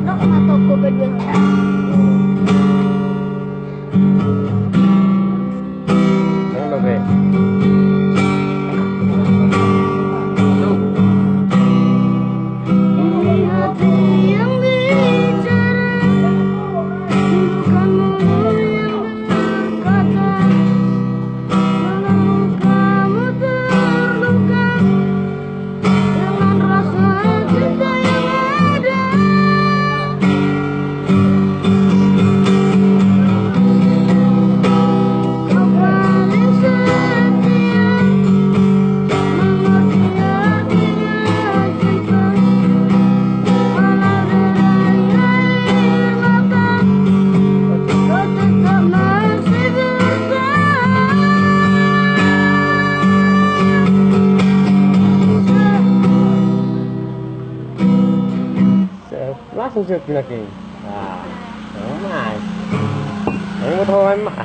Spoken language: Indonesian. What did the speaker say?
Nak atau ko kedua. Yang babe. Langsung siap lagi. Nah, mas. Yang mau tahu emak.